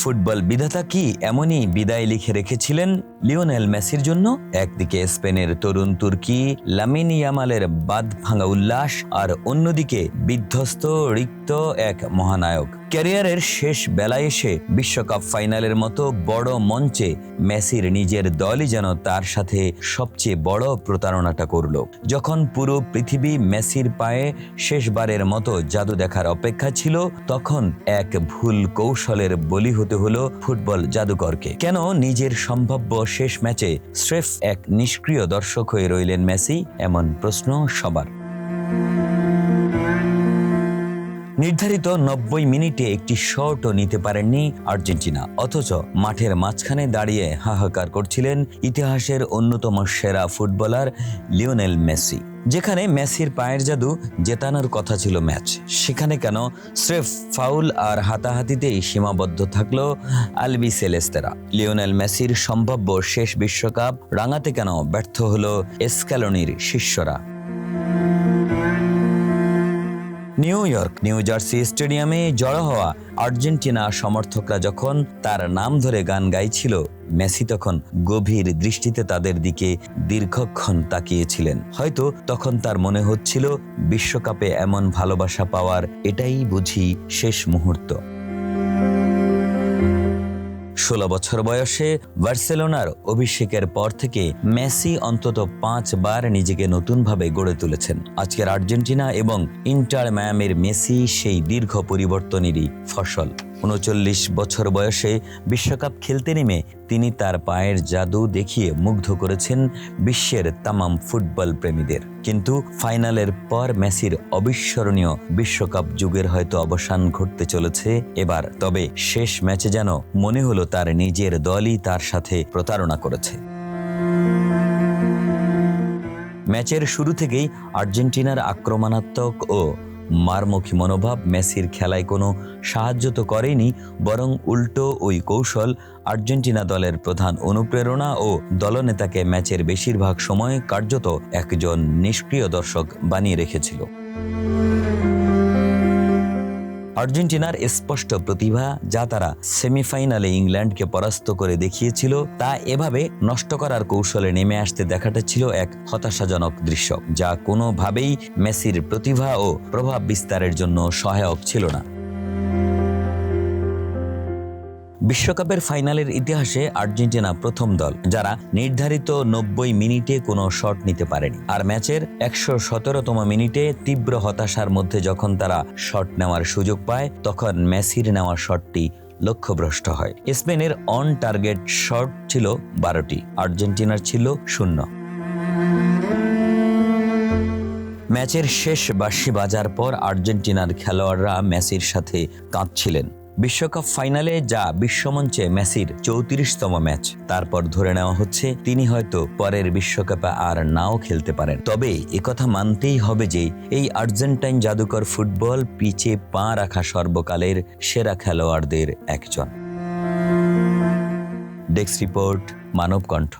Football বিধাতা কি এমনই বিদায় লিখে রেখেছিলেন লিওনেল মেসির জন্য? একদিকে স্পেনের তরুণ তুর্কি লামিন ইয়ামালের বাঁধ ভাঙা উল্লাস, আর অন্যদিকে বিধ্বস্ত রিক্ত এক মহানায়ক। ক্যারিয়ারের শেষ বেলায় এসে বিশ্বকাপ ফাইনালের মতো বড় মঞ্চে মেসির নিজের দলই যেন তার সাথে সবচেয়ে বড় প্রতারণাটা করল। যখন পুরো পৃথিবী মেসির পায়ে শেষবারের মতো জাদু দেখার অপেক্ষা ছিল, তখন এক ভুল কৌশলের বলি হতে হলো ফুটবল জাদুকরকে। কেন নিজের সম্ভাব্য শেষ ম্যাচে স্রেফ এক নিষ্ক্রিয় দর্শক হয়ে রইলেন মেসি? এমন প্রশ্ন সবার। নির্ধারিত 90 মিনিটে একটি শটও নিতে পারেননি আর্জেন্টিনা, অথচ মাঠের মাঝখানে দাঁড়িয়ে হাহাকার করছিলেন ইতিহাসের অন্যতম সেরা ফুটবলার লিওনেল মেসি। যেখানে মেসির পায়ের জাদু জেতানোর কথা ছিল ম্যাচ, সেখানে কেন স্রেফ ফাউল আর হাতাহাতিতেই সীমাবদ্ধ থাকলো আলবিসেলেস্তেরা? লিওনেল মেসির সম্ভাব্য শেষ বিশ্বকাপ রাঙাতে কেন ব্যর্থ হলো স্ক্যালোনির শিষ্যরা? নিউ জার্সি স্টেডিয়ামে জড়ো হওয়া আর্জেন্টিনা সমর্থকরা যখন তার নাম ধরে গান গাইছিল, মেসি তখন গভীর দৃষ্টিতে তাদের দিকে দীর্ঘক্ষণ তাকিয়েছিলেন। হয়তো তখন তার মনে হচ্ছিল, বিশ্বকাপে এমন ভালোবাসা পাওয়ার এটাই বুঝি শেষ মুহূর্ত। 16 বছর বয়সে বার্সেলোনার অভিষেকের পর থেকে মেসি অন্তত 5 বার নিজেকে নতুনভাবে গড়ে তুলেছেন। আজকের আর্জেন্টিনা এবং ইন্টার মায়ামির মেসি সেই দীর্ঘ পরিবর্তনেরই ফসল। 39 বছর বয়সে বিশ্বকাপ খেলতে নেমে তিনি তার পায়ের জাদু দেখিয়ে মুগ্ধ করেছেন বিশ্বের তামাম ফুটবল প্রেমীদের। কিন্তু ফাইনালের পর মেসির অবিস্মরণীয় বিশ্বকাপ যুগের হয়তো অবসান ঘটতে চলেছে এবার। তবে শেষ ম্যাচে যেন মনে হলো তার নিজের দলই তার সাথে প্রতারণা করেছে। ম্যাচের শুরু থেকেই আর্জেন্টিনার আক্রমণাত্মক ও মারমুখী মনোভাব মেসির খেলায় কোনো সাহায্য তো করেনি, বরং উল্টো ওই কৌশল আর্জেন্টিনা দলের প্রধান অনুপ্রেরণা ও দলনেতাকে ম্যাচের বেশিরভাগ সময় কার্যত একজন নিষ্ক্রিয় দর্শক বানিয়ে রেখেছিল। আর্জেন্টিনার স্পষ্ট প্রতিভা, যা তারা সেমিফাইনালে ইংল্যান্ডকে পরাস্ত করে দেখিয়েছিল, তা এভাবে নষ্ট করার কৌশলে নেমে আসতে দেখাটা ছিল এক হতাশাজনক দৃশ্য, যা কোনোভাবেই মেসির প্রতিভা ও প্রভাব বিস্তারের জন্য সহায়ক ছিল না। বিশ্বকাপের ফাইনালের ইতিহাসে আর্জেন্টিনা প্রথম দল যারা নির্ধারিত 90 মিনিটে কোনো শট নিতে পারেনি। আর ম্যাচের 117তম মিনিটে তীব্র হতাশার মধ্যে যখন তারা শট নেওয়ার সুযোগ পায়, তখন মেসির নেওয়া শটটি লক্ষ্যভ্রষ্ট হয়। স্পেনের অন টার্গেট শট ছিল 12টি, আর্জেন্টিনার ছিল 0। ম্যাচের শেষ বাঁশি বাজার পর আর্জেন্টিনার খেলোয়াড়রা মেসির সাথে কাঁদছিলেন। বিশ্বকাপ ফাইনালে যা বিশ্বমঞ্চে মেসির 34তম ম্যাচ, তারপর ধরে নেওয়া হচ্ছে তিনি হয়তো পরের বিশ্বকাপে আর নাও খেলতে পারেন। তবে একথা মানতেই হবে যে এই আর্জেন্টাইন জাদুকর ফুটবল পিচে পা রাখা সর্বকালের সেরা খেলোয়াড়দের একজন। ডেস্ক রিপোর্ট, মানব কণ্ঠ।